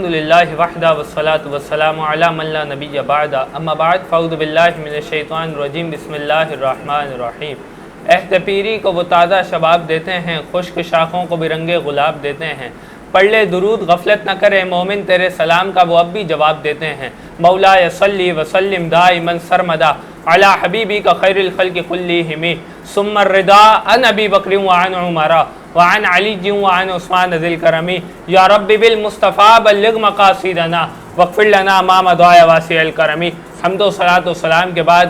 الحمدللہ وحدہ والصلاة والسلام علی من لا نبی بعد اما بعد فاعوذ باللہ من الشیطان الرجیم بسم اللہ الرحمن الرحیم۔ عہد پیری کو وہ تازہ شباب دیتے ہیں، خشک شاخوں کو بھی رنگ گلاب دیتے ہیں۔ پڑھ لے درود غفلت نہ کرے مومن، تیرے سلام کا وہ اب بھی جواب دیتے ہیں۔ مولا صلی وسلم دائما سرمدا علی حبیبی کا خیر الخلق کلہم ثم الرضا عن ابی بکر وعن عمر وعن علی وعن عثمان ذی الکرم یا رب بالمصطفیٰ بلغ مقاصدنا واغفر لنا ما مضى واسع الکرم۔ حمد و صلاۃ و سلام کے بعد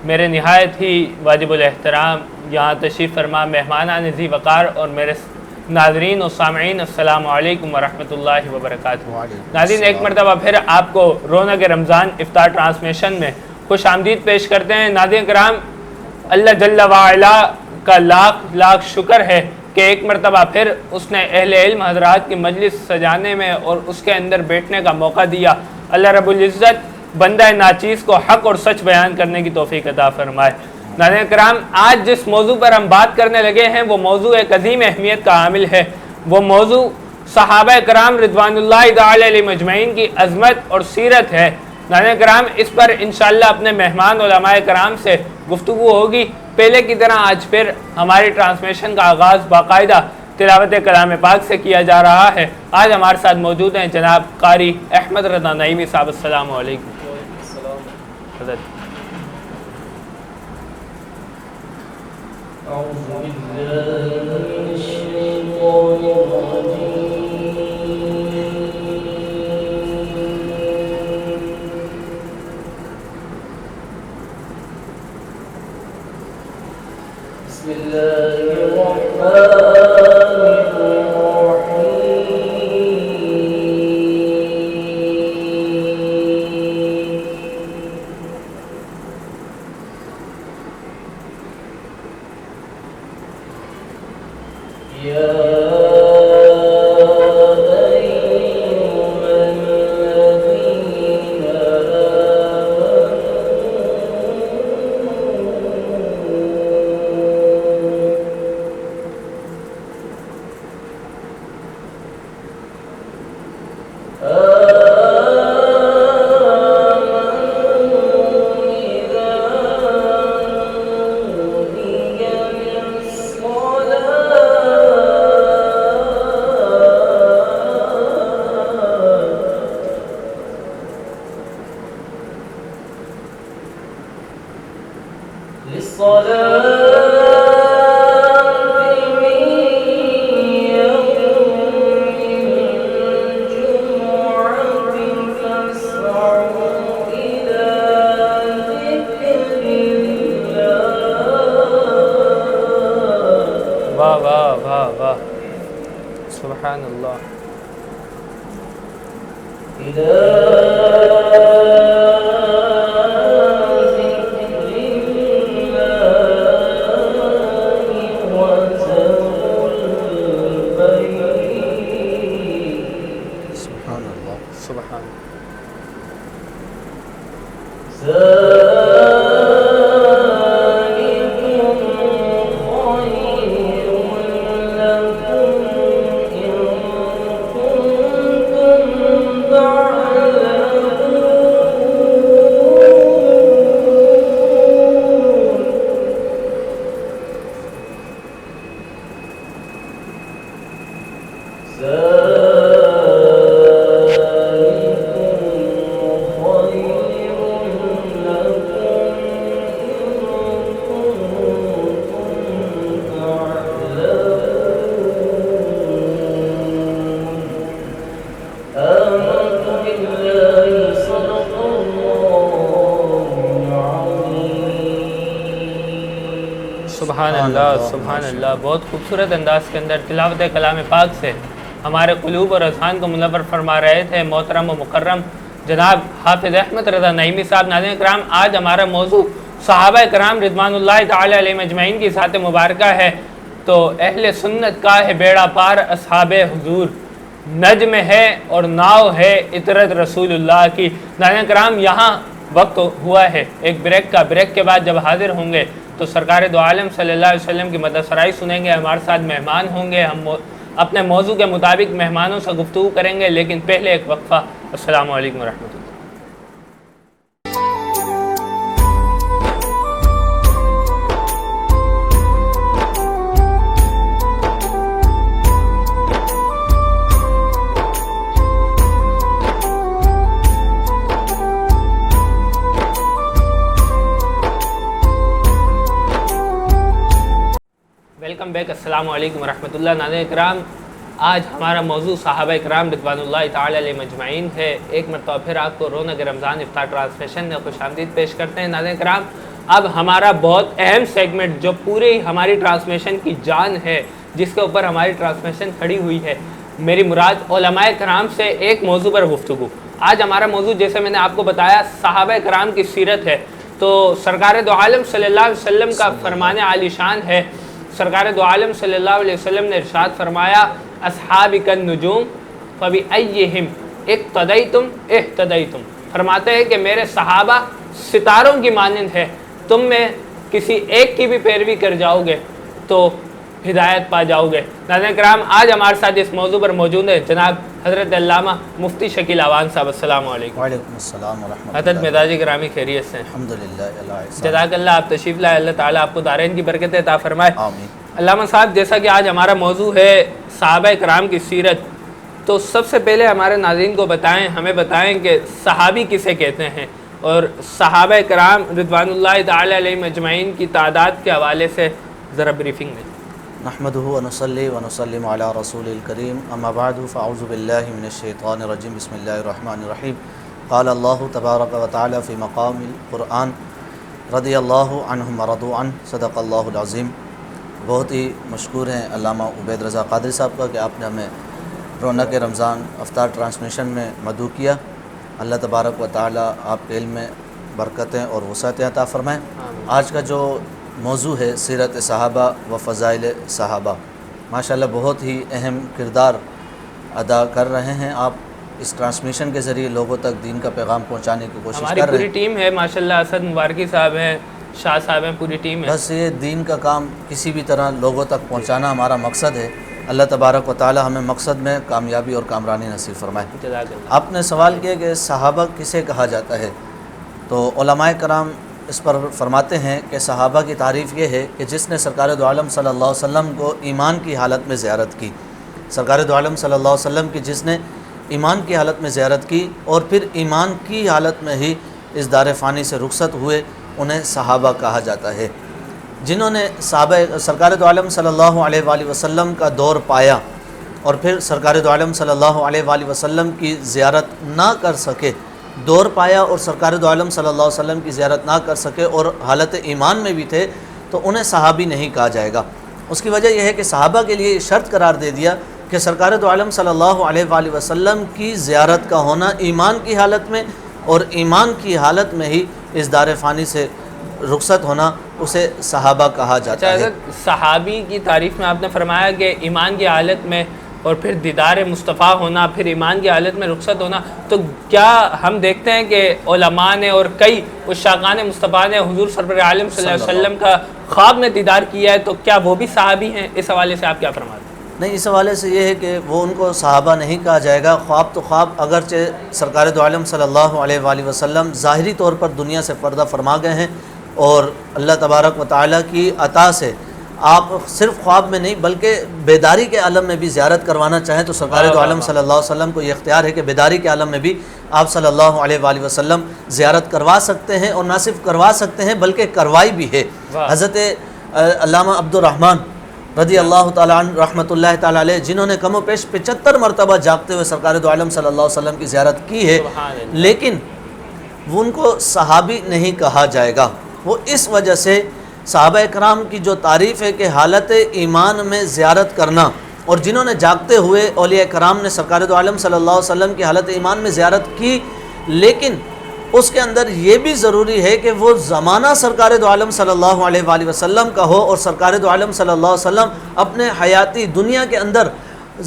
میرے نہایت ہی واجب الاحترام یہاں تشریف فرما مہمانان ذی وقار اور میرے ناظرین و سامعین، السلام علیکم ورحمۃ اللہ وبرکاتہ۔ ناظرین، ایک مرتبہ پھر آپ کو رونق رمضان افطار ٹرانسمیشن میں خوش آمدید پیش کرتے ہیں۔ ناظرین کرام، اللہ جل وعلا کا لاکھ لاکھ شکر ہے کہ ایک مرتبہ پھر اس نے اہل علم حضرات کی مجلس سجانے میں اور اس کے اندر بیٹھنے کا موقع دیا۔ اللہ رب العزت بندہ ناچیز کو حق اور سچ بیان کرنے کی توفیق عطا فرمائے۔ ناظرین کرام، آج جس موضوع پر ہم بات کرنے لگے ہیں وہ موضوع ایک عظیم اہمیت کا حامل ہے۔ وہ موضوع صحابہ کرام رضوان اللہ تعالی علیہم اجمعین کی عظمت اور سیرت ہے۔ ناظرین کرام، اس پر انشاءاللہ اپنے مہمان علماء کرام سے گفتگو ہوگی۔ پہلے کی طرح آج پھر ہماری ٹرانسمیشن کا آغاز باقاعدہ تلاوت کلام پاک سے کیا جا رہا ہے۔ آج ہمارے ساتھ موجود ہیں جناب قاری احمد رضا نعیمی صاحب۔ السلام علیکم۔ حضرت أعوذ بالله من الشيطان الرجيم بسم الله الرحمن سبحان اللہ۔ سبحان اللہ سبحان اللہ۔ بہت خوبصورت انداز کے اندر تلاوت کلام پاک سے ہمارے قلوب اور اذہان کو منور فرما رہے تھے محترم و مکرم جناب حافظ احمد رضا نعیمی صاحب۔ ناظرین کرام، آج ہمارا موضوع صحابہ کرام رضوان اللہ تعالی علیہم اجمعین کی ذات مبارکہ ہے۔ تو اہل سنت کا ہے بیڑا پار اصحاب حضور، نجم ہے اور ناؤ ہے عطرت رسول اللہ کی۔ ناظرین کرام، یہاں وقت ہوا ہے ایک بریک کا۔ بریک کے بعد جب حاضر ہوں گے تو سرکار دو عالم صلی اللہ علیہ وسلم کی مدح سرائی سنیں گے، ہمارے ساتھ مہمان ہوں گے، ہم اپنے موضوع کے مطابق مہمانوں سے گفتگو کریں گے، لیکن پہلے ایک وقفہ۔ السلام علیکم ورحمۃ اللہ۔ ویلکم بیک، السلام علیکم ورحمۃ اللہ۔ ناظرین کرام، آج ہمارا موضوع صحابہ کرام رضوان اللہ تعالی علیہ مجمعین ہے۔ ایک مرتبہ پھر آپ کو رونق رمضان افطار ٹرانسمیشن میں خوش آمدید پیش کرتے ہیں۔ ناظرین کرام، اب ہمارا بہت اہم سیگمنٹ جو پوری ہماری ٹرانسمیشن کی جان ہے، جس کے اوپر ہماری ٹرانسمیشن کھڑی ہوئی ہے، میری مراد علماء کرام سے ایک موضوع پر گفتگو۔ آج ہمارا موضوع جیسے میں نے آپ کو بتایا صحابہ کرام کی سیرت ہے، تو سرکار دو عالم صلی اللہ علیہ وسلم کا فرمان عالی شان ہے۔ سرکار دو عالم صلی اللہ علیہ وسلم نے ارشاد فرمایا، اصحابک النجوم فبأیہم اقتدیتم اہتدیتم۔ فرماتے ہیں کہ میرے صحابہ ستاروں کی مانند ہے، تم میں کسی ایک کی بھی پیروی کر جاؤ گے تو ہدایت پا جاؤ گے۔ ناظرین کرام، آج ہمارے ساتھ اس موضوع پر موجود ہے جناب حضرت علامہ مفتی شکیل اعوان صاحب۔ السلام علیکم۔ وعلیکم السلام ورحمۃ اللہ۔ حضرت مزاجی گرامی خیریت سے ہیں؟ الحمدللہ اللہ جزاک اللہ، آپ تشریف لائے، اللہ تعالیٰ آپ کو دارین کی برکت عطا فرمائے۔ آمین۔ علامہ صاحب، جیسا کہ آج ہمارا موضوع ہے صحابہ کرام کی سیرت، تو سب سے پہلے ہمارے ناظرین کو بتائیں، ہمیں بتائیں کہ صحابی کسے کہتے ہیں، اور صحابہ کرام رضوان اللہ تعالی علیہ مجمعین کی تعداد کے حوالے سے ذرا بریفنگ دیں۔ نحمدہ ونصلی ونسلم علی رسول الکریم، اما بعد فاعوذ باللہ من الشیطان الرجیم، بسم اللہ الرحمن الرحیم۔ قال اللہ تبارک و تعالی فی مقام القرآن، رضی اللہ عنہم ورضوا عنہ، صدق اللہ العظیم۔ بہت ہی مشکور ہیں علامہ عبید رضا قادری صاحب کا کہ آپ نے ہمیں رونق رمضان افطار ٹرانسمیشن میں مدعو کیا۔ اللہ تبارک و تعالی آپ کے علم میں برکتیں اور وسعت عطا فرمائیں۔ آج کا جو موضوع ہے سیرت صحابہ و فضائل صحابہ، ماشاءاللہ بہت ہی اہم کردار ادا کر رہے ہیں آپ اس ٹرانسمیشن کے ذریعے لوگوں تک دین کا پیغام پہنچانے کی کوشش ہماری کر رہے پوری ہیں۔ ٹیم ہے ماشاءاللہ، اسد مبارکی صاحب ہیں، شاہ صاحب ہیں، پوری ٹیم ہے۔ بس یہ دین کا کام کسی بھی طرح لوگوں تک پہنچانا ہمارا مقصد ہے۔ اللہ تبارک و تعالی ہمیں مقصد میں کامیابی اور کامرانی نصیب فرمائے۔ جزاک اللہ۔ آپ نے سوال کیا کہ صحابہ کسے کہا جاتا ہے، تو علماء کرام اس پر فرماتے ہیں کہ صحابہ کی تعریف یہ ہے کہ جس نے سرکار دو عالم صلی اللہ علیہ وسلم کو ایمان کی حالت میں زیارت کی، سرکار دو عالم صلی اللہ علیہ وسلم کی جس نے ایمان کی حالت میں زیارت کی اور پھر ایمان کی حالت میں ہی اس دار فانی سے رخصت ہوئے، انہیں صحابہ کہا جاتا ہے۔ جنہوں نے سرکار دو عالم صلی اللہ علیہ وآلہ وسلم کا دور پایا اور پھر سرکار دو عالم صلی اللہ علیہ وآلہ وسلم کی زیارت نہ کر سکے، دور پایا اور سرکار دو عالم صلی اللہ علیہ وسلم کی زیارت نہ کر سکے اور حالت ایمان میں بھی تھے، تو انہیں صحابی نہیں کہا جائے گا۔ اس کی وجہ یہ ہے کہ صحابہ کے لیے شرط قرار دے دیا کہ سرکار دو عالم صلی اللہ علیہ وآلہ وسلم کی زیارت کا ہونا ایمان کی حالت میں، اور ایمان کی حالت میں ہی اس دار فانی سے رخصت ہونا، اسے صحابہ کہا جاتا ہے۔ حضرت صحابی کی تعریف میں آپ نے فرمایا کہ ایمان کی حالت میں اور پھر دیدار مصطفیٰ ہونا، پھر ایمان کی حالت میں رخصت ہونا، تو کیا ہم دیکھتے ہیں کہ علماء نے اور کئی عشاقان مصطفیٰ نے حضور سرور عالم صلی اللہ علیہ وسلم کا خواب میں دیدار کیا ہے، تو کیا وہ بھی صحابی ہیں؟ اس حوالے سے آپ کیا فرماتے ہیں؟ نہیں، اس حوالے سے یہ ہے کہ وہ ان کو صحابہ نہیں کہا جائے گا۔ خواب تو خواب، اگرچہ سرکار دو عالم صلی اللہ علیہ وآلہ وسلم ظاہری طور پر دنیا سے پردہ فرما گئے ہیں، اور اللہ تبارک و تعالیٰ کی عطا سے آپ صرف خواب میں نہیں بلکہ بیداری کے عالم میں بھی زیارت کروانا چاہیں تو سرکار دو عالم صلی اللہ علیہ وسلم کو یہ اختیار ہے کہ بیداری کے عالم میں بھی آپ صلی اللہ علیہ وآلہ وسلم زیارت کروا سکتے ہیں، اور نہ صرف کروا سکتے ہیں بلکہ کروائی بھی ہے۔ حضرت علامہ عبد الرحمن رضی اللہ تعالیٰ عنہ رحمۃ اللہ تعالیٰ علیہ، جنہوں نے کم و بیش 75 مرتبہ جاگتے ہوئے سرکار دو عالم صلی اللہ علیہ وسلم کی زیارت کی ہے، لیکن وہ ان کو صحابی نہیں کہا جائے گا۔ وہ اس وجہ سے صحابہ اکرام کی جو تعریف ہے کہ حالت ایمان میں زیارت کرنا، اور جنہوں نے جاگتے ہوئے اولیاء کرام نے سرکار دو عالم صلی اللہ علیہ وسلم کی حالت ایمان میں زیارت کی، لیکن اس کے اندر یہ بھی ضروری ہے کہ وہ زمانہ سرکار دو عالم صلی اللہ علیہ وآلہ وسلم کا ہو، اور سرکار دو عالم صلی اللہ علیہ وسلم اپنے حیاتی دنیا کے اندر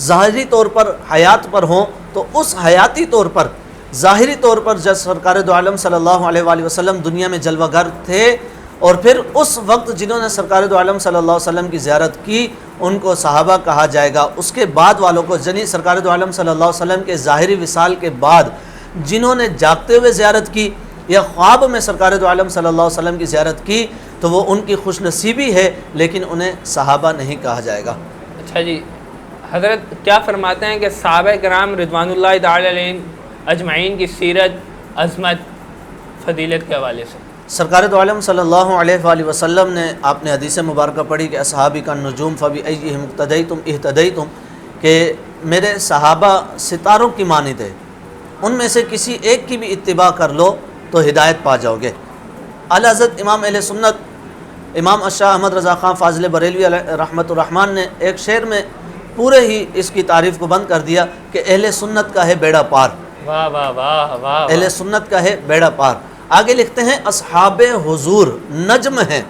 ظاہری طور پر حیات پر ہوں، تو اس حیاتی طور پر ظاہری طور پر جب سرکار دو عالم صلی اللہ علیہ وآلہ وسلم دنیا میں جلوہ گر تھے، اور پھر اس وقت جنہوں نے سرکار دو عالم صلی اللہ علیہ وسلم کی زیارت کی ان کو صحابہ کہا جائے گا۔ اس کے بعد والوں کو یعنی سرکار دو عالم صلی اللہ علیہ وسلم کے ظاہری وصال کے بعد جنہوں نے جاگتے ہوئے زیارت کی یا خواب میں سرکار دو عالم صلی اللہ علیہ وسلم کی زیارت کی تو وہ ان کی خوش نصیبی ہے، لیکن انہیں صحابہ نہیں کہا جائے گا۔ اچھا جی، حضرت کیا فرماتے ہیں کہ صحابہ کرام رضوان اللہ تعالی علیہم اجمعین کی سیرت، عظمت، فضیلت کے حوالے سے؟ سرکار دو عالم صلی اللہ علیہ وآلہ وسلم نے، آپ نے حدیث مبارکہ پڑھی کہ اصحابی کا نجوم فبأیہم اقتدیتم اہتدیتم، کہ میرے صحابہ ستاروں کی مانند ہے، ان میں سے کسی ایک کی بھی اتباع کر لو تو ہدایت پا جاؤ گے۔ اعلیٰ حضرت امام اہل سنت امام الشاہ احمد رضا خان فاضل بریلوی علیہ رحمۃ الرحمن نے ایک شعر میں پورے ہی اس کی تعریف کو بند کر دیا کہ اہل سنت کا ہے بیڑا پار۔ واہ واہ واہ واہ، اہل سنت کا ہے بیڑا پار۔ آگے لکھتے ہیں اصحاب حضور نجم ہیں،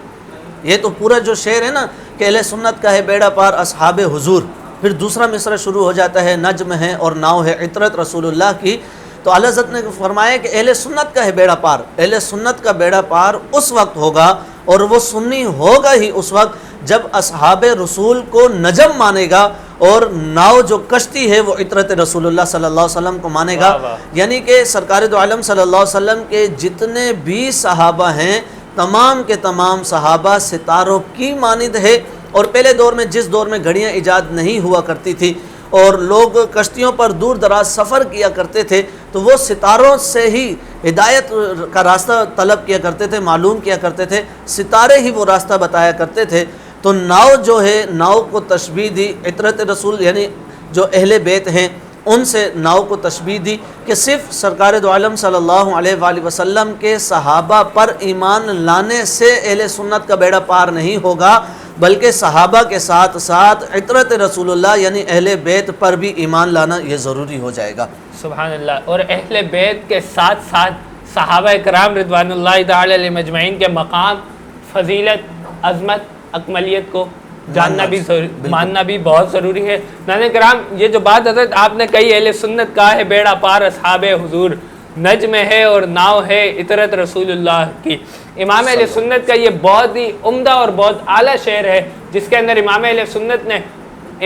یہ تو پورا جو شعر ہے نا کہ اہل سنت کا ہے بیڑا پار اصحاب حضور، پھر دوسرا مصرع شروع ہو جاتا ہے نجم ہے اور ناؤ ہے عطرت رسول اللہ کی۔ تو اعلیٰ حضرت نے فرمایا کہ اہل سنت کا ہے بیڑا پار، اہل سنت کا بیڑا پار اس وقت ہوگا اور وہ سنی ہوگا ہی اس وقت جب اصحاب رسول کو نجم مانے گا اور ناؤ جو کشتی ہے وہ عطرت رسول اللہ صلی اللہ علیہ وسلم کو مانے گا۔ یعنی کہ سرکار دو عالم صلی اللہ علیہ وسلم کے جتنے بھی صحابہ ہیں تمام کے تمام صحابہ ستاروں کی مانند ہے۔ اور پہلے دور میں جس دور میں گھڑیاں ایجاد نہیں ہوا کرتی تھی اور لوگ کشتیوں پر دور دراز سفر کیا کرتے تھے تو وہ ستاروں سے ہی ہدایت کا راستہ طلب کیا کرتے تھے، معلوم کیا کرتے تھے، ستارے ہی وہ راستہ بتایا کرتے تھے۔ تو ناؤ جو ہے ناؤ کو تشبیہ دی عطرت رسول یعنی جو اہل بیت ہیں ان سے ناؤ کو تشبیہ دی کہ صرف سرکار دو عالم صلی اللہ علیہ وآلہ وسلم کے صحابہ پر ایمان لانے سے اہل سنت کا بیڑا پار نہیں ہوگا بلکہ صحابہ کے ساتھ ساتھ عطرت رسول اللہ یعنی اہل بیت پر بھی ایمان لانا یہ ضروری ہو جائے گا۔ سبحان اللہ۔ اور اہل بیت کے ساتھ ساتھ صحابہ کرام رضوان اللہ تعالی علیہم اجمعین کے مقام، فضیلت، عظمت، اکملیت کو جاننا بھی ماننا بھی بہت ضروری ہے۔ ناظرین کرام، یہ جو بات حضرت آپ نے کہی اہل سنت کا ہے بیڑا پار اصحاب حضور، نجم ہے اور ناؤ ہے عطرت رسول اللہ کی، امام اہل سنت کا یہ بہت ہی عمدہ اور بہت اعلیٰ شعر ہے جس کے اندر امام اہل سنت نے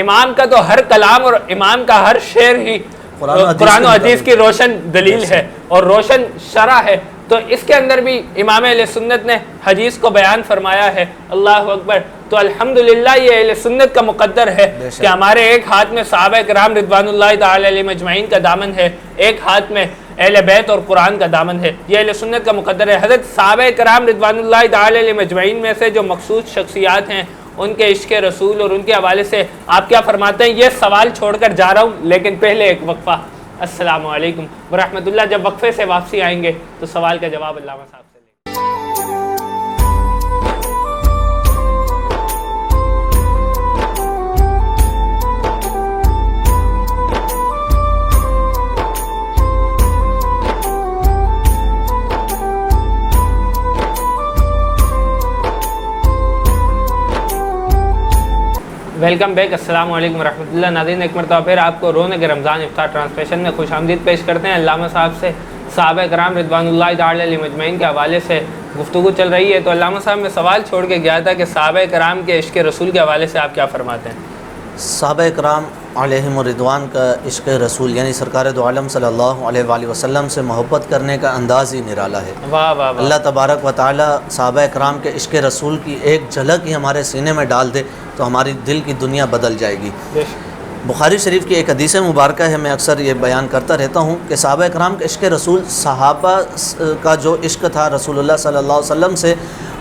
امام کا تو ہر کلام اور امام کا ہر شعر ہی قرآن و حدیث کی روشن دلیل ہے اور روشن شرح ہے، تو اس کے اندر بھی امام اہل سنت نے حدیث کو بیان فرمایا ہے۔ اللہ اکبر۔ تو الحمدللہ یہ اہل سنت کا مقدر ہے کہ ہمارے ایک ہاتھ میں صحابہ کرام رضوان اللہ تعالی علیہم اجمعین کا دامن ہے، ایک ہاتھ میں اہل بیت اور قرآن کا دامن ہے، یہ اہل سنت کا مقدر ہے۔ حضرت صحابہ کرام رضوان اللہ تعالی علیہم اجمعین میں سے جو مخصوص شخصیات ہیں ان کے عشق رسول اور ان کے حوالے سے آپ کیا فرماتے ہیں؟ یہ سوال چھوڑ کر جا رہا ہوں لیکن پہلے ایک وقفہ۔ السلام علیکم ورحمۃ اللہ۔ جب وقفے سے واپسی آئیں گے تو سوال کا جواب علامہ صاحب سے لیں گے۔ ویلکم بیک، السلام علیکم ورحمۃ اللہ۔ ناظرین ایک مرتبہ پھر آپ کو رونق رمضان افطار ٹرانسمیشن میں خوش آمدید پیش کرتے ہیں۔ علامہ صاحب سے صحابہ کرام رضوان اللہ تعالی علیہم اجمعین کے حوالے سے گفتگو چل رہی ہے، تو علامہ صاحب میں سوال چھوڑ کے گیا تھا کہ صحابہ کرام کے عشق رسول کے حوالے سے آپ کیا فرماتے ہیں؟ صحابہ کرام علیہم الرضوان کا عشق رسول یعنی سرکار دو عالم صلی اللہ علیہ وآلہ وسلم سے محبت کرنے کا انداز ہی نرالا ہے۔ واہ واہ واہ۔ اللہ تبارک و تعالی صحابہ کرام کے عشق رسول کی ایک جھلک ہی ہمارے سینے میں ڈال دے تو ہماری دل کی دنیا بدل جائے گی۔ بخاری شریف کی ایک حدیث مبارکہ ہے، میں اکثر یہ بیان کرتا رہتا ہوں کہ صحابہ کرام کے عشق رسول، صحابہ کا جو عشق تھا رسول اللہ صلی اللہ علیہ وسلم سے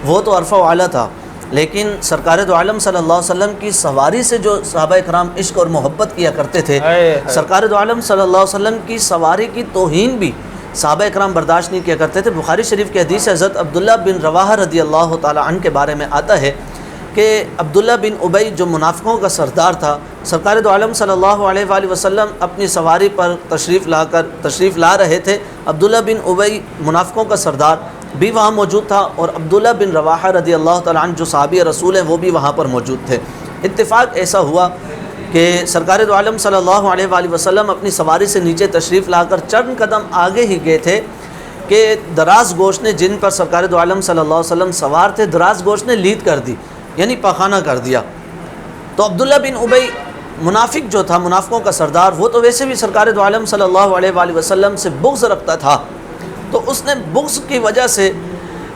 وہ تو عرفہ و اعلیٰ تھا، لیکن سرکار دو عالم صلی اللہ علیہ وسلم کی سواری سے جو صحابہ کرام عشق اور محبت کیا کرتے تھے، سرکار دو عالم صلی اللہ علیہ وسلم کی سواری کی توہین بھی صحابہ کرام برداشت نہیں کیا کرتے تھے۔ بخاری شریف کی حدیث حضرت عبداللہ بن رواحہ رضی اللہ تعالی عنہ کے بارے میں آتا ہے کہ عبداللہ بن ابی جو منافقوں کا سردار تھا، سرکار دو عالم صلی اللہ علیہ وآلہ وسلم اپنی سواری پر تشریف لا رہے تھے، عبداللہ بن ابی منافقوں کا سردار بھی وہاں موجود تھا اور عبداللہ بن رواحہ رضی اللہ تعالیٰ عنہ جو صحابی رسول ہیں وہ بھی وہاں پر موجود تھے۔ اتفاق ایسا ہوا کہ سرکار دو عالم صلی اللہ علیہ وآلہ وسلم اپنی سواری سے نیچے تشریف لا کر چند قدم آگے ہی گئے تھے کہ دراز گوشت نے جن پر سرکار دو عالم صلی اللہ علیہ وسلم سوار تھے، دراز گوشت نے لید کر دی، یعنی پاخانہ کر دیا۔ تو عبداللہ بن ابی منافق جو تھا، منافقوں کا سردار، وہ تو ویسے بھی سرکار دو عالم صلی اللہ علیہ وآلہ وسلم سے بغض رکھتا تھا، تو اس نے بغض کی وجہ سے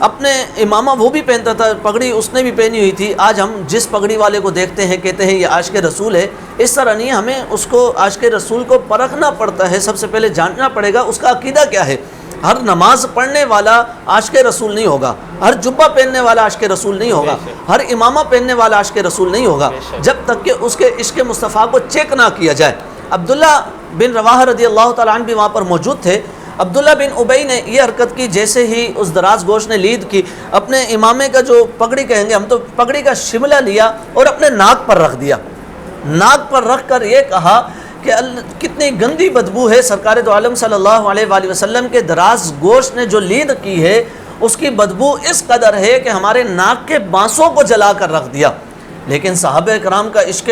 اپنے امامہ وہ بھی پہنتا تھا، پگڑی اس نے بھی پہنی ہوئی تھی۔ آج ہم جس پگڑی والے کو دیکھتے ہیں کہتے ہیں یہ عاشق رسول ہے، اس طرح نہیں، ہمیں اس کو عاشق رسول کو پرکھنا پڑتا ہے، سب سے پہلے جاننا پڑے گا اس کا عقیدہ کیا ہے۔ ہر نماز پڑھنے والا عاشق رسول نہیں ہوگا، ہر جبہ پہننے والا عاشق رسول نہیں ہوگا، ہر امامہ پہننے والا عاشق رسول نہیں ہوگا، جب تک کہ اس کے عشق مصطفیٰ کو چیک نہ کیا جائے۔ عبداللہ بن رواحہ رضی اللہ تعالیٰ عنہ بھی وہاں پر موجود تھے۔ عبداللہ بن ابی نے یہ حرکت کی، جیسے ہی اس دراز گوشت نے لید کی، اپنے امامے کا جو پگڑی کہیں گے ہم، تو پگڑی کا شملہ لیا اور اپنے ناک پر رکھ دیا، ناک پر رکھ کر یہ کہا کہ کتنی گندی بدبو ہے سرکار دو عالم صلی اللہ علیہ وآلہ وسلم کے دراز گوشت نے جو لید کی ہے اس کی بدبو اس قدر ہے کہ ہمارے ناک کے بانسوں کو جلا کر رکھ دیا۔ لیکن صحابہ کرام کا عشق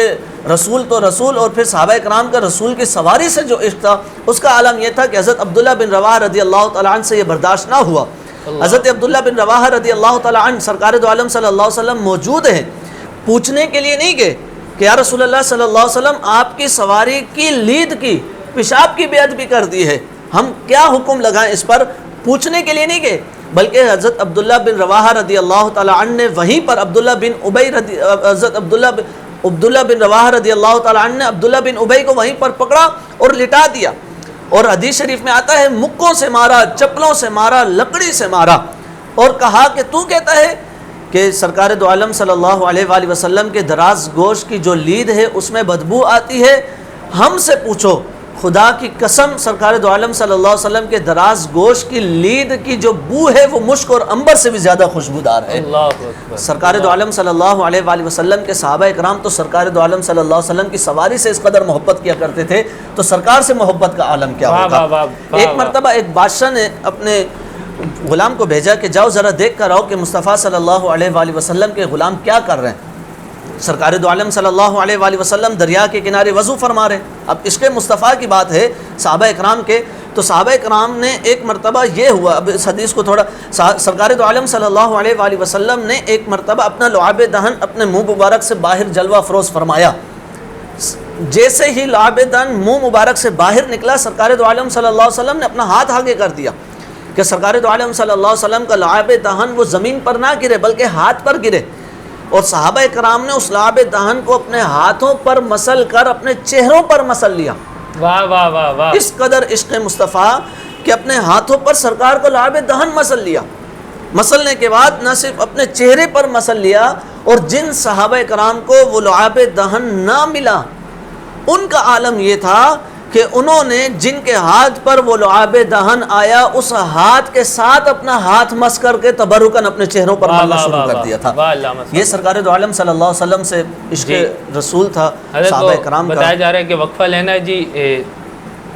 رسول تو رسول، اور پھر صحابہ کرام کا رسول کی سواری سے جو عشق تھا اس کا عالم یہ تھا کہ حضرت عبداللہ بن رواحہ رضی اللہ تعالیٰ عنہ سے یہ برداشت نہ ہوا۔ حضرت عبداللہ بن رواحہ رضی اللہ تعالیٰ عنہ سرکار دو عالم صلی اللہ علیہ وسلم موجود ہیں، پوچھنے کے لیے نہیں گئے کہ یا رسول اللہ صلی اللہ علیہ وسلم آپ کی سواری کی لید کی، پیشاب کی بے ادبی کر دی ہے، ہم کیا حکم لگائیں اس پر، پوچھنے کے لیے نہیں گئے، بلکہ حضرت عبداللہ بن رواحہ رضی اللہ تعالیٰ عنہ نے وہیں پر حضرت عبداللہ بن رواحہ رضی اللہ تعالیٰ عنہ نے عبداللہ بن ابی کو وہیں پر پکڑا اور لٹا دیا، اور حدیث شریف میں آتا ہے مکوں سے مارا، چپلوں سے مارا، لکڑی سے مارا، اور کہا کہ تو کہتا ہے کہ سرکار دو عالم صلی اللہ علیہ وآلہ وسلم کے دراز گوشت کی جو لید ہے اس میں بدبو آتی ہے، ہم سے پوچھو، خدا کی قسم سرکار دو عالم صلی اللہ علیہ وسلم کے دراز گوشت کی لید کی جو بو ہے وہ مشک اور عنبر سے بھی زیادہ خوشبودار ہے۔ سرکار دو عالم صلی اللہ علیہ وآلہ وسلم کے صحابہ کرام تو سرکار دو عالم صلی اللہ علیہ وسلم کی سواری سے اس قدر محبت کیا کرتے تھے، تو سرکار سے محبت کا عالم کیا ہوگا۔ ایک مرتبہ ایک بادشاہ نے اپنے غلام کو بھیجا کہ جاؤ ذرا دیکھ کر آؤ کہ مصطفیٰ صلی اللہ علیہ وآلہ وسلم کے غلام کیا کر رہے ہیں۔ سرکار دو عالم صلی اللہ علیہ وآلہ وسلم دریا کے کنارے وضو فرما رہے ہیں۔ اب عشق مصطفیٰ کی بات ہے صحابہ اکرام کے، تو صحابہ اکرام نے ایک مرتبہ یہ ہوا، اب اس حدیث کو تھوڑا، سرکار دو عالم صلی اللہ علیہ وآلہ وسلم نے ایک مرتبہ اپنا لعاب دہن اپنے منہ مبارک سے باہر جلوہ افروز فرمایا، جیسے ہی لعاب دہن منہ مبارک سے باہر نکلا سرکار دو عالم صلی اللہ علیہ وسلم نے اپنا ہاتھ آگے کر دیا کہ سرکار دو عالم صلی اللہ علیہ وسلم کا لعاب دہن وہ زمین پر نہ گرے بلکہ ہاتھ پر گرے، اور صحابہ کرام نے اس لعاب دہن کو اپنے ہاتھوں پر مسل کر اپنے چہروں پر مسل لیا۔ واہ واہ واہ واہ، اس قدر عشق مصطفیٰ کہ اپنے ہاتھوں پر سرکار کو لعاب دہن مسل لیا، مسلنے کے بعد نہ صرف اپنے چہرے پر مسل لیا، اور جن صحابہ کرام کو وہ لعاب دہن نہ ملا ان کا عالم یہ تھا کہ انہوں نے جن کے ہاتھ پر وہ لعاب دہن آیا اس ہاتھ کے ساتھ اپنا ہاتھ مس کر کے تبرکاً اپنے چہروں پر ملنا شروع کر دیا تھا۔ یہ سرکار دو عالم صلی اللہ علیہ وسلم سے عشق رسول تھا صحابہ کرام کا۔ بتایا جا رہا ہے کہ وقفہ لینا جی۔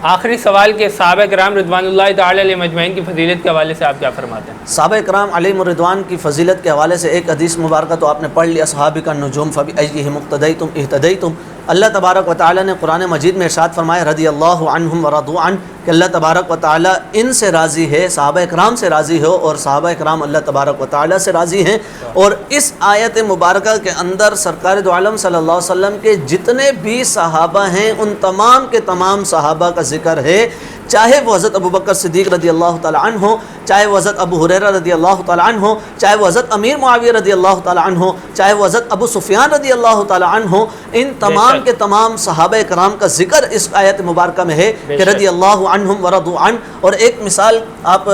آخری سوال کے صحابہ کرام رضوان اللہ تعالی علیہ مجمعین کی فضیلت کے حوالے سے آپ کیا فرماتے ہیں؟ صحابہ کرام علیہم الرضوان کی فضیلت کے حوالے سے ایک حدیث مبارکہ تو آپ نے پڑھ لیا، اصحابک النجوم فبأیہم اقتدیتم اہتدیتم۔ اللہ تبارک و تعالیٰ نے قرآن مجید میں ارشاد فرمایا رضی اللہ عنہم ورضوا عنہ، کہ اللہ تبارک و تعالیٰ ان سے راضی ہے، صحابہ کرام سے راضی ہو، اور صحابہ کرام اللہ تبارک و تعالیٰ سے راضی ہیں۔ اور اس آیت مبارکہ کے اندر سرکار دو عالم صلی اللہ علیہ وسلم کے جتنے بھی صحابہ ہیں ان تمام کے تمام صحابہ کا ذکر ہے، چاہے وہ حضرت ابوبکر صدیق رضی اللہ تعالیٰ عنہ ہو، چاہے وہ حضرت ابو ہریرہ رضی اللہ تعالیٰ عنہ ہو، چاہے وہ حضرت امیر معاویہ رضی اللہ تعالیٰ عنہ ہو، چاہے وہ حضرت ابو سفیان رضی اللہ تعالیٰ عنہ ہو، ان تمام کے تمام صحابہ کرام کا ذکر اس آیت مبارکہ میں ہے کہ رضی اللہ عنہم ورضوا عنہ۔ اور ایک مثال آپ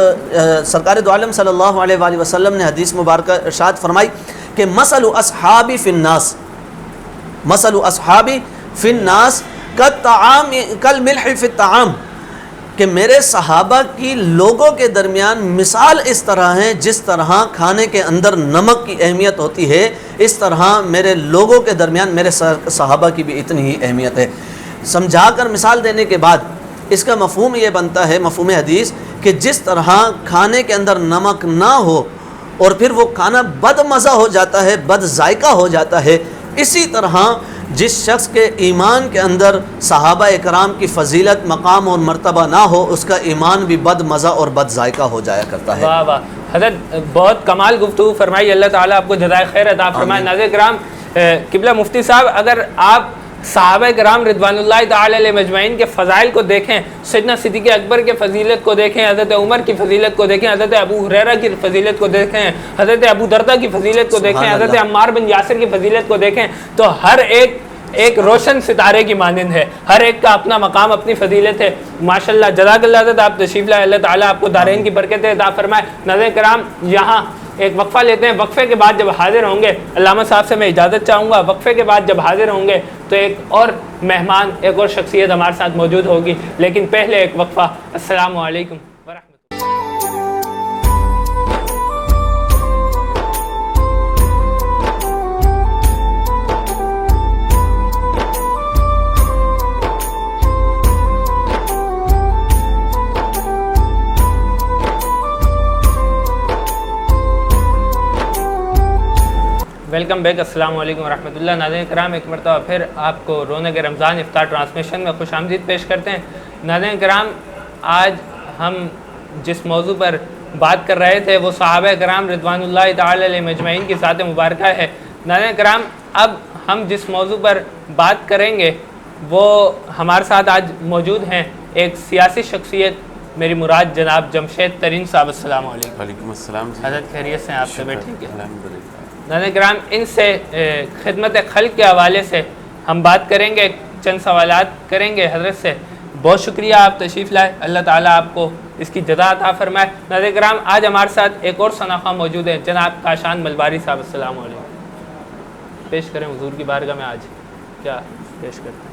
سرکار دو عالم صلی اللہ علیہ وآلہ وسلم نے حدیث مبارکہ ارشاد فرمائی کہ مثل اصحابی فی الناس، مثل اصحابی فی الناس کالملح فی الطعام، کہ میرے صحابہ کی لوگوں کے درمیان مثال اس طرح ہے جس طرح کھانے کے اندر نمک کی اہمیت ہوتی ہے، اس طرح میرے لوگوں کے درمیان میرے صحابہ کی بھی اتنی ہی اہمیت ہے۔ سمجھا کر مثال دینے کے بعد اس کا مفہوم یہ بنتا ہے، مفہوم حدیث، کہ جس طرح کھانے کے اندر نمک نہ ہو اور پھر وہ کھانا بد مزہ ہو جاتا ہے، بد ذائقہ ہو جاتا ہے، اسی طرح جس شخص کے ایمان کے اندر صحابہ اکرام کی فضیلت، مقام اور مرتبہ نہ ہو، اس کا ایمان بھی بد مزہ اور بد ذائقہ ہو جایا کرتا ہے۔ واہ واہ حضرت بہت کمال گفتگو فرمائی، اللہ تعالیٰ آپ کو جزائے خیر عطا فرمائے۔ ناظرین کرام، قبلہ مفتی صاحب، اگر آپ صحابہ کرام رضوان اللہ تعالی علیہ مجمعین کے فضائل کو دیکھیں، سیدنا صدیق اکبر کے فضیلت کو دیکھیں، حضرت عمر کی فضیلت کو دیکھیں، حضرت ابو ہریرہ کی فضیلت کو دیکھیں، حضرت ابو دردہ کی فضیلت کو دیکھیں، حضرت عمار بن یاسر کی فضیلت کو دیکھیں، تو ہر ایک روشن ستارے کی مانند ہے، ہر ایک کا اپنا مقام، اپنی فضیلت ہے۔ ماشاءاللہ، جزاک اللہ حضرت، آپ تشریف لائے، اللہ تعالیٰ آپ کو دارین کی برکت عطا فرمائے۔ ناظرین کرام، یہاں ایک وقفہ لیتے ہیں، وقفے کے بعد جب حاضر ہوں گے، علامہ صاحب سے میں اجازت چاہوں گا، وقفے کے بعد جب حاضر ہوں گے تو ایک اور مہمان، ایک اور شخصیت ہمارے ساتھ موجود ہوگی، لیکن پہلے ایک وقفہ۔ السلام علیکم ورحمۃ اللہ۔ ویلکم بیک، السلام علیکم ورحمۃ اللہ۔ ناظرین کرام، ایک مرتبہ پھر آپ کو رونق رمضان افطار ٹرانسمیشن میں خوش آمدید پیش کرتے ہیں۔ ناظرین کرام، آج ہم جس موضوع پر بات کر رہے تھے وہ صحابہ کرام رضوان اللہ تعالی علیہ مجمعین کی ذات مبارکہ ہے۔ ناظرین کرام، اب ہم جس موضوع پر بات کریں گے وہ ہمارے ساتھ آج موجود ہیں ایک سیاسی شخصیت، میری مراد جناب جمشید ترین صاحب۔ السلام علیکم۔ وعلیکم السلام جی۔ حضرت خیریت سے؟ آپ سے ٹھیک ہے الحمدللہ۔ ناظرین کرام، ان سے خدمت خلق کے حوالے سے ہم بات کریں گے، چند سوالات کریں گے حضرت سے۔ بہت شکریہ آپ تشریف لائے، اللہ تعالیٰ آپ کو اس کی جزا عطا فرمائے۔ ناظرین کرام، آج ہمارے ساتھ ایک اور شناخواہ موجود ہیں، جناب کاشان ملباری صاحب۔ السلام علیکم۔ پیش کریں حضور کی بارگاہ میں آج کیا پیش کرتے ہیں؟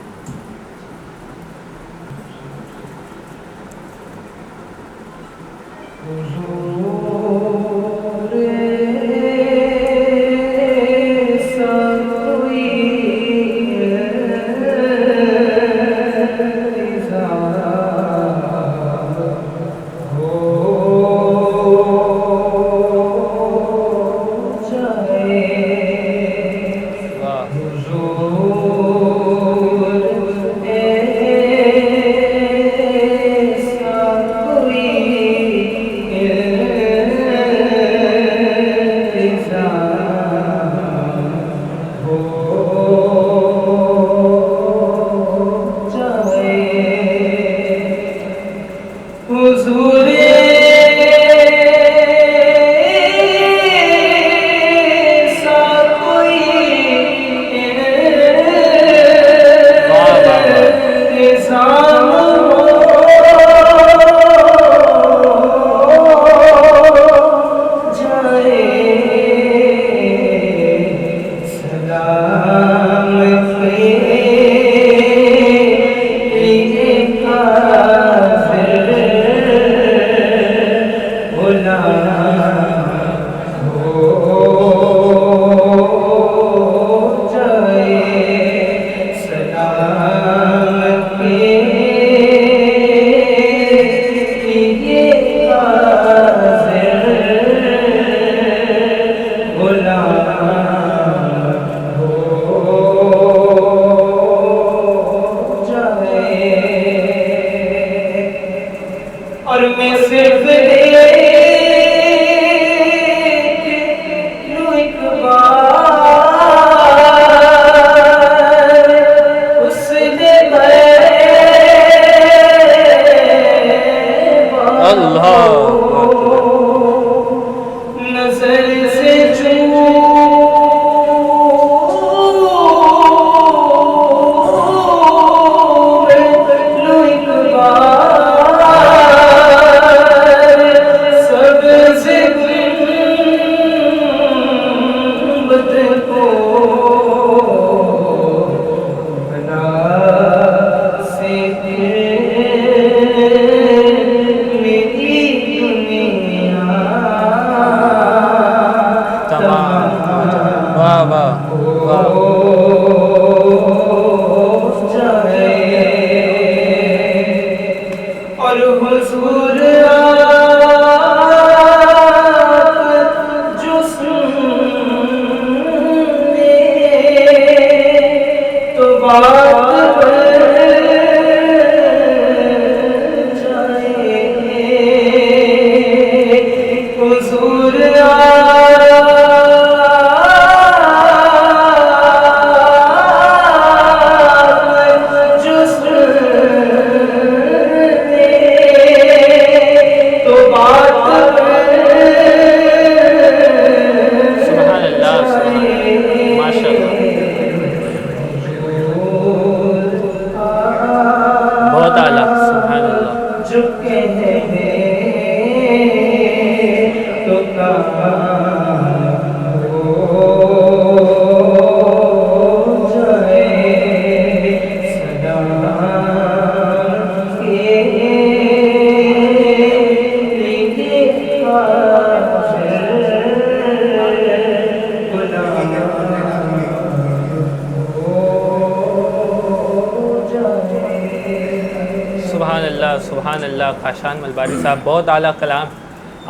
سبحان اللہ خاشان ملباری صاحب، بہت اعلیٰ کلام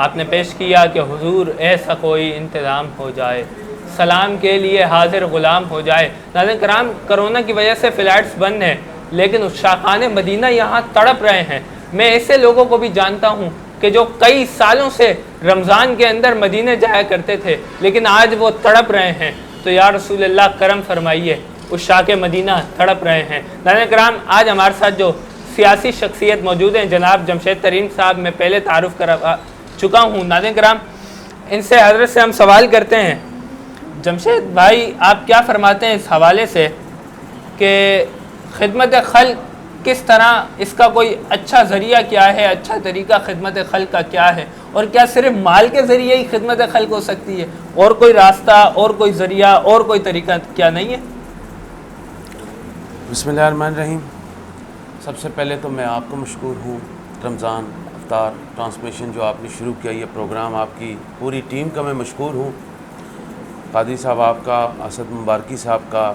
آپ نے پیش کیا کہ حضور ایسا کوئی انتظام ہو جائے، سلام کے لیے حاضر غلام ہو جائے۔ ناظرین کرام، کرونا کی وجہ سے فلائٹس بند ہیں، لیکن عشاقان مدینہ یہاں تڑپ رہے ہیں۔ میں ایسے لوگوں کو بھی جانتا ہوں کہ جو کئی سالوں سے رمضان کے اندر مدینہ جایا کرتے تھے، لیکن آج وہ تڑپ رہے ہیں۔ تو یا رسول اللہ کرم فرمائیے، عشاق مدینہ تڑپ رہے ہیں۔ ناظرین کرام، آج ہمارے ساتھ جو سیاسی شخصیت موجود ہیں، جناب جمشید ترین صاحب، میں پہلے تعارف کرا چکا ہوں۔ ناظرین کرام، ان سے حضرت سے ہم سوال کرتے ہیں، جمشید بھائی آپ کیا فرماتے ہیں اس حوالے سے کہ خدمت خلق کس طرح، اس کا کوئی اچھا ذریعہ کیا ہے، اچھا طریقہ خدمت خلق کا کیا ہے، اور کیا صرف مال کے ذریعے ہی خدمت خلق ہو سکتی ہے، اور کوئی راستہ، اور کوئی ذریعہ، اور کوئی طریقہ کیا نہیں ہے؟ بسم اللہ الرحمن الرحیم۔ سب سے پہلے تو میں آپ کو مشکور ہوں، رمضان افطار ٹرانسمیشن جو آپ نے شروع کیا یہ پروگرام، آپ کی پوری ٹیم کا میں مشکور ہوں، قادری صاحب آپ کا، اسد مبارکی صاحب کا،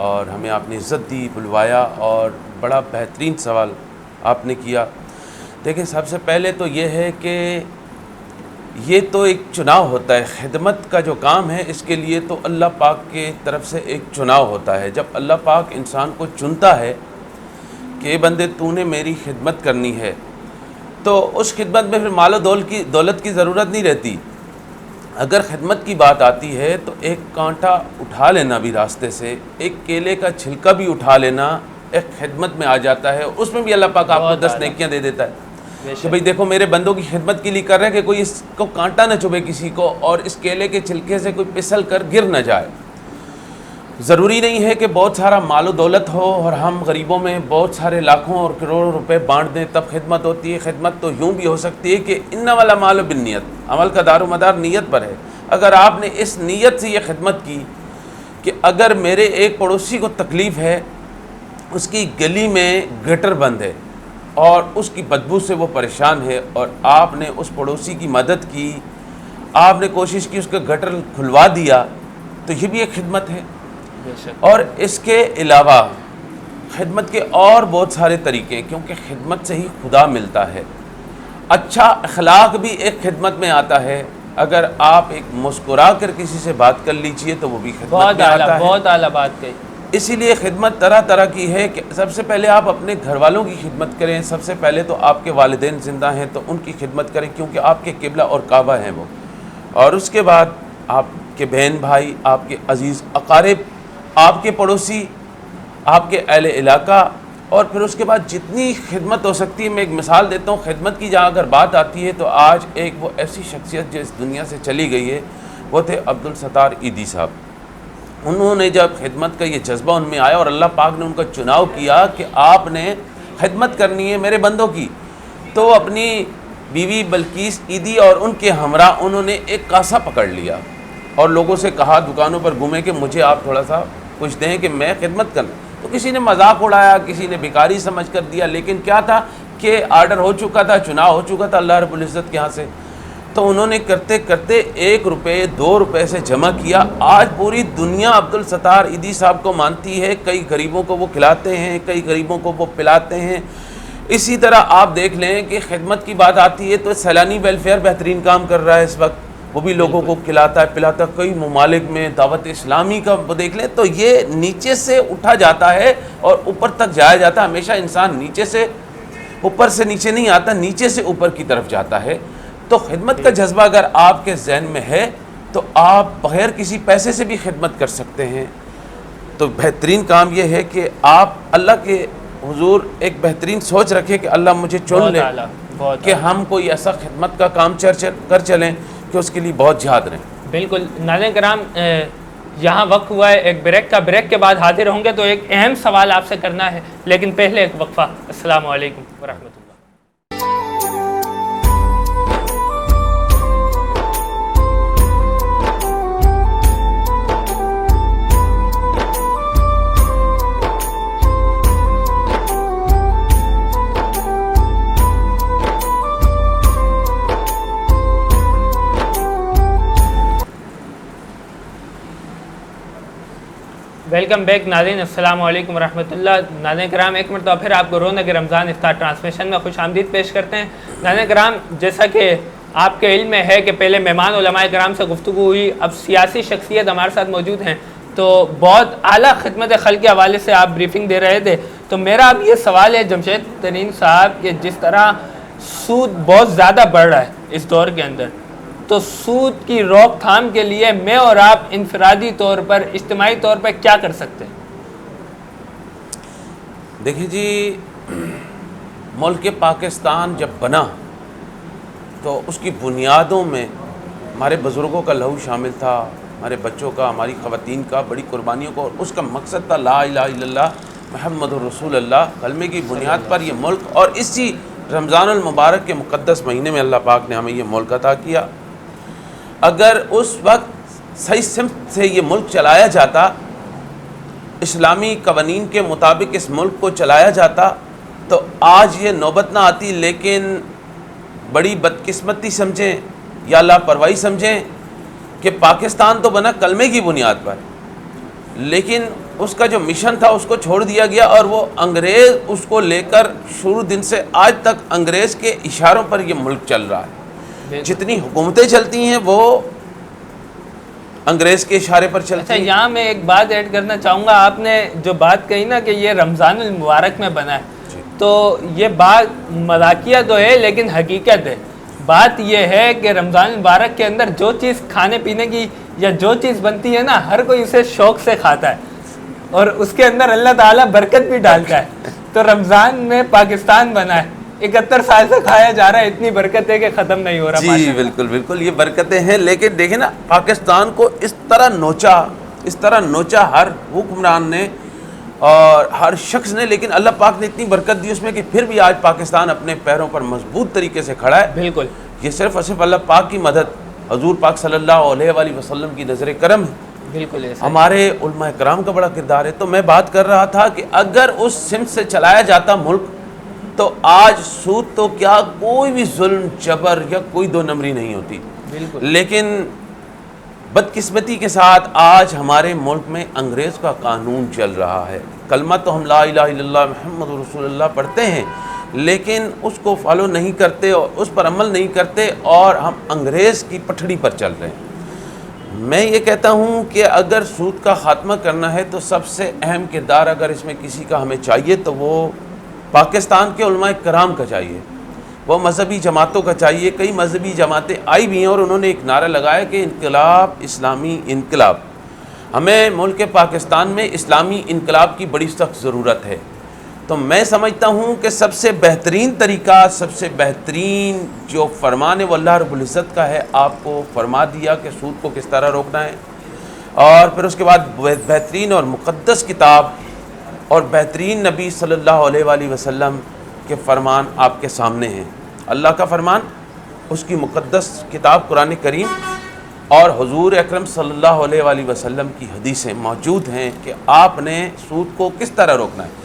اور ہمیں آپ نے عزت دی، بلوایا، اور بڑا بہترین سوال آپ نے کیا۔ دیکھیں، سب سے پہلے تو یہ ہے کہ یہ تو ایک چناؤ ہوتا ہے، خدمت کا جو کام ہے اس کے لیے تو اللہ پاک کے طرف سے ایک چناؤ ہوتا ہے۔ جب اللہ پاک انسان کو چنتا ہے کہ اے بندے تو نے میری خدمت کرنی ہے، تو اس خدمت میں پھر مال و دولت کی ضرورت نہیں رہتی۔ اگر خدمت کی بات آتی ہے تو ایک کانٹا اٹھا لینا بھی راستے سے، ایک کیلے کا چھلکا بھی اٹھا لینا ایک خدمت میں آ جاتا ہے، اس میں بھی اللہ پاک آپ کو 10 نیکیاں دے دیتا ہے کہ بھئی دیکھو میرے بندوں کی خدمت کے لیے کر رہے ہیں کہ کوئی اس کو کانٹا نہ چبھے کسی کو، اور اس کیلے کے چھلکے سے کوئی پسل کر گر نہ جائے۔ ضروری نہیں ہے کہ بہت سارا مال و دولت ہو اور ہم غریبوں میں بہت سارے لاکھوں اور کروڑوں روپے بانٹ دیں تب خدمت ہوتی ہے۔ خدمت تو یوں بھی ہو سکتی ہے کہ ان والا مال بالنیت، عمل کا دار و مدار نیت پر ہے۔ اگر آپ نے اس نیت سے یہ خدمت کی کہ اگر میرے ایک پڑوسی کو تکلیف ہے، اس کی گلی میں گٹر بند ہے اور اس کی بدبو سے وہ پریشان ہے، اور آپ نے اس پڑوسی کی مدد کی، آپ نے کوشش کی اس کا گٹر کھلوا دیا، تو یہ بھی ایک خدمت ہے۔ اور اس کے علاوہ خدمت کے اور بہت سارے طریقے ہیں، کیونکہ خدمت سے ہی خدا ملتا ہے۔ اچھا اخلاق بھی ایک خدمت میں آتا ہے۔ اگر آپ ایک مسکرا کر کسی سے بات کر لیجئے تو وہ بھی خدمت میں آتا ہے۔ بہت اعلیٰ بات کہی۔ اسی لیے خدمت طرح طرح کی ہے کہ سب سے پہلے آپ اپنے گھر والوں کی خدمت کریں۔ سب سے پہلے تو آپ کے والدین زندہ ہیں تو ان کی خدمت کریں، کیونکہ آپ کے قبلہ اور کعبہ ہیں وہ، اور اس کے بعد آپ کے بہن بھائی، آپ کے عزیز اقارب، آپ کے پڑوسی، آپ کے اہل علاقہ، اور پھر اس کے بعد جتنی خدمت ہو سکتی ہے۔ میں ایک مثال دیتا ہوں خدمت کی، جہاں اگر بات آتی ہے تو آج ایک وہ ایسی شخصیت جو اس دنیا سے چلی گئی ہے وہ تھے عبدالستار ایدی صاحب۔ انہوں نے جب خدمت کا یہ جذبہ ان میں آیا اور اللہ پاک نے ان کا چناؤ کیا کہ آپ نے خدمت کرنی ہے میرے بندوں کی، تو اپنی بیوی بلقیس ایدی اور ان کے ہمراہ انہوں نے ایک کاسا پکڑ لیا اور لوگوں سے کہا دکانوں پر گھومے کہ مجھے آپ تھوڑا سا کچھ دیں کہ میں خدمت کروں۔ تو کسی نے مذاق اڑایا، کسی نے بیکاری سمجھ کر دیا، لیکن کیا تھا کہ آرڈر ہو چکا تھا، چناؤ ہو چکا تھا اللہ رب العزت کے ہاں سے۔ تو انہوں نے کرتے کرتے 1 روپے 2 روپے سے جمع کیا۔ آج پوری دنیا عبدالستار ایدی صاحب کو مانتی ہے، کئی غریبوں کو وہ کھلاتے ہیں، کئی غریبوں کو وہ پلاتے ہیں۔ اسی طرح آپ دیکھ لیں کہ خدمت کی بات آتی ہے تو سیلانی ویلفیئر بہترین کام کر رہا ہے اس وقت، وہ بھی لوگوں کو کھلاتا ہے پلاتا ہے. کئی ممالک میں دعوت اسلامی کا وہ دیکھ لیں تو یہ نیچے سے اٹھا جاتا ہے اور اوپر تک جایا جاتا ہے. ہمیشہ انسان نیچے سے اوپر سے نیچے نہیں آتا, نیچے سے اوپر کی طرف جاتا ہے. تو خدمت کا جذبہ اگر آپ کے ذہن میں ہے تو آپ بغیر کسی پیسے سے بھی خدمت کر سکتے ہیں. تو بہترین کام یہ ہے کہ آپ اللہ کے حضور ایک بہترین سوچ رکھیں کہ اللہ مجھے چن لے کہ ہم کوئی ایسا خدمت کا کام کر چلیں کہ اس کے لیے بہت جہاد رہیں. بالکل. ناظرین کرام یہاں وقت ہوا ہے ایک بریک کا, بریک کے بعد حاضر ہوں گے تو ایک اہم سوال آپ سے کرنا ہے, لیکن پہلے ایک وقفہ. السلام علیکم ورحمۃ اللہ. ویلکم بیک ناظرین, السلام علیکم ورحمۃ اللہ. ناظرین کرام ایک مرتبہ پھر آپ کو رونق رمضان افطار ٹرانسمیشن میں خوش آمدید پیش کرتے ہیں. ناظرین کرام جیسا کہ آپ کے علم میں ہے کہ پہلے مہمان علماء کرام سے گفتگو ہوئی, اب سیاسی شخصیت ہمارے ساتھ موجود ہیں, تو بہت اعلیٰ خدمت خلق کے حوالے سے آپ بریفنگ دے رہے تھے. تو میرا اب یہ سوال ہے جمشید ترین صاحب کہ جس طرح سود بہت زیادہ بڑھ رہا ہے اس دور کے اندر, تو سود کی روک تھام کے لیے میں اور آپ انفرادی طور پر اجتماعی طور پر کیا کر سکتے ہیں؟ دیکھیں جی, ملک پاکستان جب بنا تو اس کی بنیادوں میں ہمارے بزرگوں کا لہو شامل تھا, ہمارے بچوں کا, ہماری خواتین کا, بڑی قربانیوں کا, اور اس کا مقصد تھا لا الہ الا اللہ محمد الرسول اللہ. کلمے کی بنیاد پر یہ ملک, اور اسی رمضان المبارک کے مقدس مہینے میں اللہ پاک نے ہمیں یہ ملک عطا کیا. اگر اس وقت صحیح سمت سے یہ ملک چلایا جاتا, اسلامی قوانین کے مطابق اس ملک کو چلایا جاتا, تو آج یہ نوبت نہ آتی. لیکن بڑی بدقسمتی سمجھیں یا لاپرواہی سمجھیں کہ پاکستان تو بنا کلمے کی بنیاد پر, لیکن اس کا جو مشن تھا اس کو چھوڑ دیا گیا, اور وہ انگریز اس کو لے کر شروع دن سے آج تک انگریز کے اشاروں پر یہ ملک چل رہا ہے. جتنی حکومتیں چلتی ہیں وہ انگریز کے اشارے پر چلتی ہیں. یہاں میں ایک بات ایڈ کرنا چاہوں گا. آپ نے جو بات کہی نا کہ یہ رمضان المبارک میں بنا ہے, تو یہ بات مذاقیہ تو ہے لیکن حقیقت ہے. بات یہ ہے کہ رمضان المبارک کے اندر جو چیز کھانے پینے کی یا جو چیز بنتی ہے نا, ہر کوئی اسے شوق سے کھاتا ہے, اور اس کے اندر اللہ تعالیٰ برکت بھی ڈالتا ہے. تو رمضان میں پاکستان بنا ہے, 71 سال سے کھایا جا رہا ہے, اتنی برکت ہے کہ ختم نہیں ہو رہا. جی بالکل بالکل, یہ برکتیں ہیں. لیکن دیکھیں نا, پاکستان کو اس طرح نوچا ہر حکمران نے اور ہر شخص نے, لیکن اللہ پاک نے اتنی برکت دی اس میں کہ پھر بھی آج پاکستان اپنے پیروں پر مضبوط طریقے سے کھڑا ہے. بالکل, یہ صرف اور صرف اللہ پاک کی مدد, حضور پاک صلی اللہ علیہ وآلہ وسلم کی نظر کرم ہے. بالکل ہمارے علماء کرام کا بڑا کردار ہے. تو میں بات کر رہا تھا کہ اگر اس سمت سے چلایا جاتا ملک, تو آج سود تو کیا کوئی بھی ظلم جبر یا کوئی دو نمبری نہیں ہوتی. بالکل. لیکن بدقسمتی کے ساتھ آج ہمارے ملک میں انگریز کا قانون چل رہا ہے. کلمہ تو ہم لا الہ الا اللہ محمد رسول اللہ پڑھتے ہیں, لیکن اس کو فالو نہیں کرتے اور اس پر عمل نہیں کرتے, اور ہم انگریز کی پٹھڑی پر چل رہے ہیں. میں یہ کہتا ہوں کہ اگر سود کا خاتمہ کرنا ہے تو سب سے اہم کردار اگر اس میں کسی کا ہمیں چاہیے تو وہ پاکستان کے علماء کرام کا چاہیے, وہ مذہبی جماعتوں کا چاہیے. کئی مذہبی جماعتیں آئی بھی ہیں اور انہوں نے ایک نعرہ لگایا کہ انقلاب, اسلامی انقلاب. ہمیں ملک پاکستان میں اسلامی انقلاب کی بڑی سخت ضرورت ہے. تو میں سمجھتا ہوں کہ سب سے بہترین طریقہ, سب سے بہترین جو فرمان ہے وہ اللہ رب العزت کا ہے. آپ کو فرما دیا کہ سود کو کس طرح روکنا ہے, اور پھر اس کے بعد بہترین اور مقدس کتاب اور بہترین نبی صلی اللہ علیہ وآلہ وسلم کے فرمان آپ کے سامنے ہیں. اللہ کا فرمان, اس کی مقدس کتاب قرآن کریم, اور حضور اکرم صلی اللہ علیہ وآلہ وسلم کی حدیثیں موجود ہیں کہ آپ نے سود کو کس طرح روکنا ہے.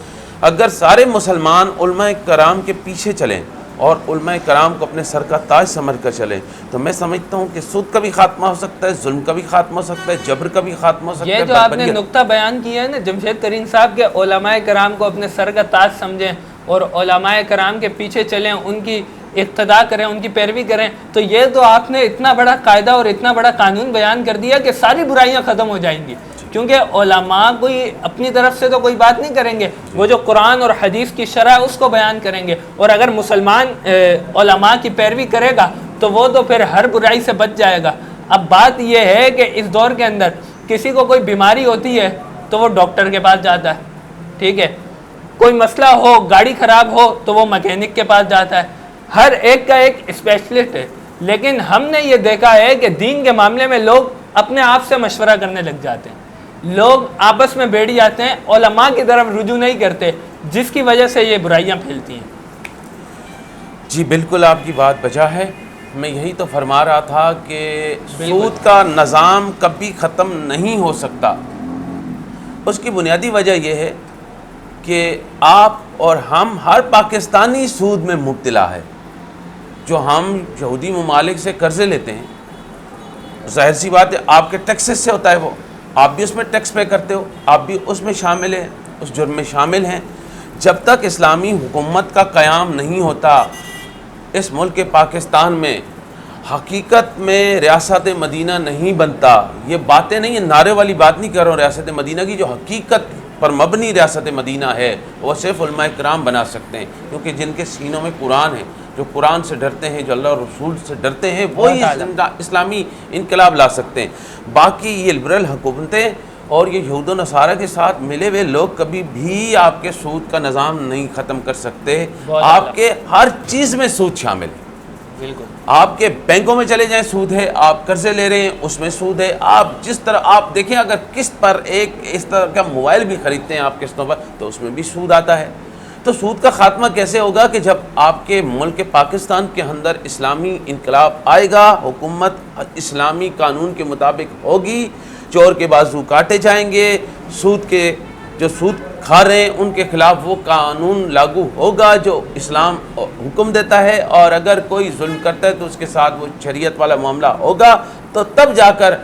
اگر سارے مسلمان علماء کرام کے پیچھے چلیں اور علماء کرام کو اپنے سر کا تاج سمجھ کر چلیں, تو میں سمجھتا ہوں کہ سود کا بھی خاتمہ ہو سکتا ہے, ظلم کا بھی خاتمہ ہو سکتا ہے, جبر کا بھی خاتمہ ہو سکتا ہے. یہ جو آپ نے نقطہ بیان کیا ہے نا جمشید ترین صاحب, کے علماء کرام کو اپنے سر کا تاج سمجھیں اور علماء کرام کے پیچھے چلیں, ان کی اقتدا کریں، ان کی پیروی کریں، تو یہ تو آپ نے اتنا بڑا قاعدہ اور اتنا بڑا قانون بیان کر دیا کہ ساری برائیاں ختم ہو جائیں گی، کیونکہ علماء کوئی اپنی طرف سے تو کوئی بات نہیں کریں گے، وہ جو قرآن اور حدیث کی شرح ہے اس کو بیان کریں گے، اور اگر مسلمان علماء کی پیروی کرے گا تو وہ تو پھر ہر برائی سے بچ جائے گا۔ اب بات یہ ہے کہ اس دور کے اندر کسی کو کوئی بیماری ہوتی ہے تو وہ ڈاکٹر کے پاس جاتا ہے، ٹھیک ہے، کوئی مسئلہ ہو، گاڑی خراب ہو تو وہ میکینک کے پاس جاتا ہے، ہر ایک کا ایک اسپیشلسٹ ہے، لیکن ہم نے یہ دیکھا ہے کہ دین کے معاملے میں لوگ اپنے آپ سے مشورہ کرنے لگ جاتے ہیں، لوگ آپس میں بیٹھ جاتے ہیں، علماء کی طرف رجوع نہیں کرتے، جس کی وجہ سے یہ برائیاں پھیلتی ہیں۔ جی بالکل آپ کی بات بجا ہے، میں یہی تو فرما رہا تھا کہ سود کا نظام کبھی ختم نہیں ہو سکتا۔ اس کی بنیادی وجہ یہ ہے کہ آپ اور ہم، ہر پاکستانی سود میں مبتلا ہے۔ جو ہم یہودی ممالک سے قرضے لیتے ہیں، ظاہر سی بات ہے آپ کے ٹیکسز سے ہوتا ہے، وہ آپ بھی اس میں ٹیکس پے کرتے ہو، آپ بھی اس میں شامل ہیں، اس جرم میں شامل ہیں۔ جب تک اسلامی حکومت کا قیام نہیں ہوتا اس ملک پاکستان میں، حقیقت میں ریاست مدینہ نہیں بنتا۔ یہ باتیں نہیں، یہ نعرے والی بات نہیں کر رہا ہوں ریاست مدینہ کی، جو حقیقت پر مبنی ریاست مدینہ ہے وہ صرف علماء کرام بنا سکتے ہیں، کیونکہ جن کے سینوں میں قرآن ہے، جو قرآن سے ڈرتے ہیں، جو اللہ اور رسول سے ڈرتے ہیں، وہی اسلامی انقلاب لا سکتے ہیں۔ باقی یہ لبرل حکومتیں اور یہ یہود و نصارہ کے ساتھ ملے ہوئے لوگ کبھی بھی آپ کے سود کا نظام نہیں ختم کر سکتے۔ آپ کے ہر چیز میں سود شامل ہے، بالکل، آپ کے بینکوں میں چلے جائیں سود ہے، آپ قرضے لے رہے ہیں اس میں سود ہے، آپ جس طرح آپ دیکھیں اگر قسط پر ایک اس طرح کا موبائل بھی خریدتے ہیں آپ قسطوں پر تو اس میں بھی سود آتا ہے۔ تو سود کا خاتمہ کیسے ہوگا کہ جب آپ کے ملک پاکستان کے اندر اسلامی انقلاب آئے گا، حکومت اسلامی قانون کے مطابق ہوگی، چور کے بازو کاٹے جائیں گے، سود کے جو سود کھا رہے ہیں ان کے خلاف وہ قانون لاگو ہوگا جو اسلام حکم دیتا ہے، اور اگر کوئی ظلم کرتا ہے تو اس کے ساتھ وہ شریعت والا معاملہ ہوگا، تو تب جا کر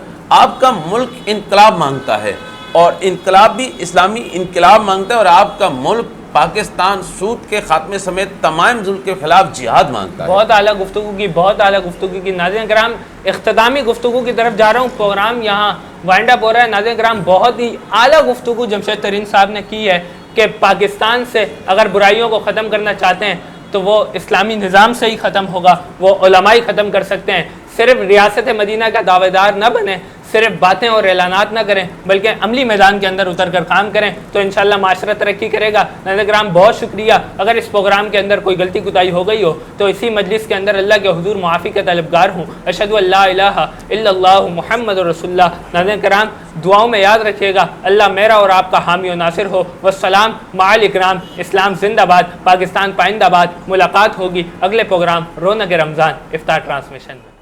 آپ کا ملک انقلاب مانگتا ہے، اور انقلاب بھی اسلامی انقلاب مانگتا ہے، اور آپ کا ملک پاکستان سود کے خاتمے سمیت تمام ظلم کے خلاف جہاد مانگتا ہے۔ بہت اعلیٰ گفتگو کی ناظرین کرام، اختتامی گفتگو کی طرف جا رہا ہوں، پروگرام یہاں وائنڈ اپ ہو رہا ہے۔ ناظرین کرام، بہت ہی اعلیٰ گفتگو جمشید ترین صاحب نے کی ہے کہ پاکستان سے اگر برائیوں کو ختم کرنا چاہتے ہیں تو وہ اسلامی نظام سے ہی ختم ہوگا، وہ علماء ہی ختم کر سکتے ہیں۔ صرف ریاست مدینہ کا دعوے دار نہ بنیں، صرف باتیں اور اعلانات نہ کریں، بلکہ عملی میدان کے اندر اتر کر کام کریں، تو انشاءاللہ معاشرہ ترقی کرے گا۔ ناظرین کرام، بہت شکریہ۔ اگر اس پروگرام کے اندر کوئی غلطی کوتاہی ہو گئی ہو تو اسی مجلس کے اندر اللہ کے حضور معافی کا طلبگار ہوں۔ اشہدو ان لا الہ الا اللہ محمد رسول اللہ۔ ناظرین کرام، دعاؤں میں یاد رکھیے گا، اللہ میرا اور آپ کا حامی و ناصر ہو۔ والسلام مع الاکرام۔ اسلام زندہ باد، پاکستان پائندہ باد۔ ملاقات ہوگی اگلے پروگرام رونق رمضان افطار ٹرانسمیشن میں۔